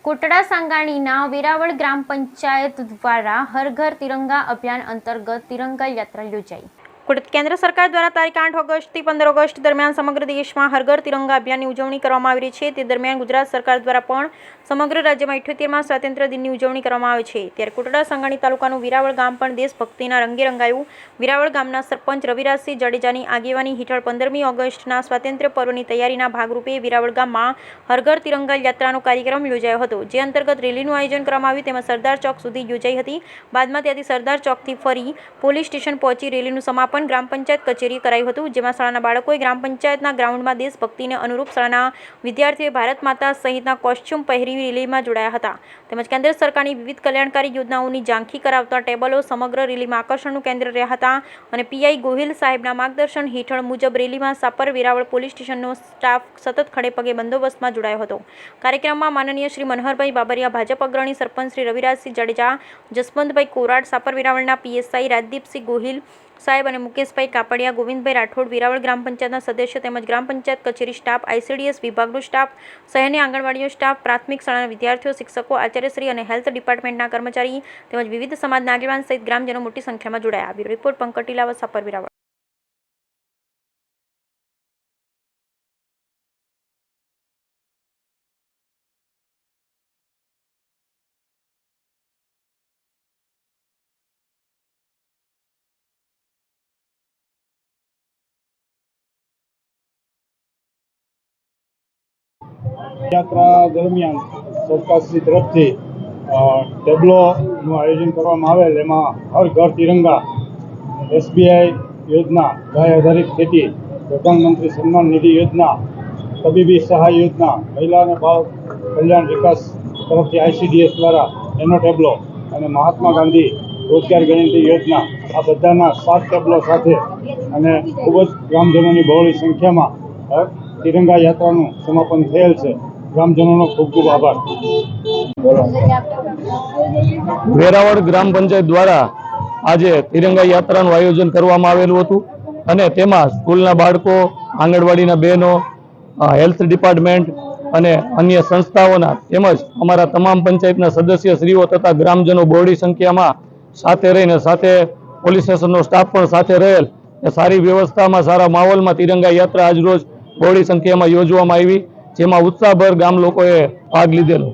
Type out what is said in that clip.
કોટડા સાંગાણીના વેરાવળ ગ્રામ પંચાયત દ્વારા હર ઘર તિરંગા અભિયાન અંતર્ગત તિરંગા યાત્રા યોજાઈ। કેન્દ્ર સરકાર દ્વારા તારીખ 8 ઓગસ્ટથી 15 ઓગસ્ટ દરમિયાન સમગ્ર દેશમાં હર ઘર તિરંગા અભિયાનની ઉજવણી કરવામાં આવી રહી છે। તે દરમિયાન ગુજરાત સરકાર દ્વારા પણ સમગ્ર રાજ્યમાં 78મા સ્વાતંત્ર્ય દિનની ઉજવણી કરવામાં આવે છે। ત્યારે કોટડા સાંગાણી તાલુકાનું વેરાવળ ગામ પણ દેશભક્તિના રંગે રંગાયું। વેરાવળ ગામના સરપંચ રવિરાજસિંહ જાડેજાની આગેવાની હેઠળ 15મી ઓગસ્ટના સ્વાતંત્ર્ય પર્વની તૈયારીના ભાગરૂપે વેરાવળ ગામમાં હર ઘર તિરંગા યાત્રાનો કાર્યક્રમ યોજાયો હતો, જે અંતર્ગત રેલીનું આયોજન કરવામાં આવ્યું। તેમાં સરદાર ચોક સુધી યોજાઈ હતી। બાદમાં ત્યાંથી સરદાર ચોકથી ફરી પોલીસ સ્ટેશન પહોંચી રેલીનું સમાપન ગ્રામ પંચાયત કચેરી કરાયું હતું, જેમાં શાળાના બાળકોએ ગ્રામ પંચાયતના ગ્રાઉન્ડમાં દેશભક્તિને અનુરૂપ શાળાના વિદ્યાર્થીઓએ ભારત માતા સહિતના કોસ્ચ્યુમ પહેરી રેલીમાં જોડાયા હતા। તેમજ કેન્દ્ર સરકારની વિવિધ કલ્યાણકારી યોજનાઓની ઝાંખી કરાવતા ટેબલો સમગ્ર રેલીમાં આકર્ષણનું કેન્દ્ર રહ્યા હતા અને પીઆઈ ગોહિલ સાહેબના માર્ગદર્શન હેઠળ મુજબ રેલીમાં સાપર વેરાવળ પોલીસ સ્ટેશનનો સ્ટાફ સતત ખડેપગે બંદોબસ્તમાં જોડાયો હતો। કાર્યક્રમમાં માનનીય શ્રી મનહરભાઈ બાબરિયા, ભાજપ અગ્રણી સરપંચ શ્રી રવિરાજસિંહ જાડેજા, જસવંતભાઈ કોરાડ, સાપર વેરાવળના પીએસઆઈ રાજદીપસિંહ ગોહિલ સાહેબ અને મુકેશભાઈ કાપડિયા, ગોવિંદભાઈ રાઠોડ, વેરાવળ ગ્રામ પંચાયતના સદસ્ય તેમજ ગ્રામ પંચાયત કચેરી સ્ટાફ, આઈસીડીએસ વિભાગનો સ્ટાફ, શહેરની આંગણવાડીનો સ્ટાફ, પ્રાથમિક શાળાના વિદ્યાર્થીઓ, શિક્ષકો, આચાર્યશ્રી અને હેલ્થ ડિપાર્ટમેન્ટના કર્મચારી તેમજ વિવિધ સમાજના આગેવાન સહિત ગ્રામજનો મોટી સંખ્યામાં જોડાયા। Bureau report Pankaj Tilavat, Sapar Veraval. યાત્રા દરમિયાન સરકારશ્રી તરફથી ટેબ્લોનું આયોજન કરવામાં આવેલ, એમાં હર ઘર તિરંગા, એસબીઆઈ યોજના, ગાય આધારિત ખેતી, પ્રધાનમંત્રી સન્માન નિધિ યોજના, તબીબી સહાય યોજના, મહિલા અને બાળ કલ્યાણ વિકાસ તરફથી આઈસીડીએસ દ્વારા એનો ટેબ્લો અને મહાત્મા ગાંધી રોજગાર ગેરંટી યોજના, આ બધાના 7 ટેબ્લો સાથે અને ખૂબ જ ગ્રામજનોની બહોળી સંખ્યામાં તિરંગા યાત્રાનું સમાપન થયેલ છે। ગ્રામજનોનો ખૂબ ખૂબ આભાર। વેરાવળ ગ્રામ પંચાયત દ્વારા આજે તિરંગા યાત્રાનું આયોજન કરવામાં આવેલું હતું અને તેમાં સ્કૂલના બાળકો, આંગણવાડીના બહેનો, હેલ્થ ડિપાર્ટમેન્ટ અને અન્ય સંસ્થાઓના તેમજ અમારા તમામ પંચાયતના સદસ્યશ્રીઓ તથા ગ્રામજનો બહોળી સંખ્યામાં સાથે રહીને, સાથે પોલીસ સ્ટેશનનો સ્ટાફ પણ સાથે રહેલ, સારી વ્યવસ્થામાં, સારા માહોલમાં તિરંગા યાત્રા આજરોજ બહોળી સંખ્યામાં યોજવામાં આવી, જેમાં ઉત્સાહભર ગામ લોકોએ ભાગ લીધેલો।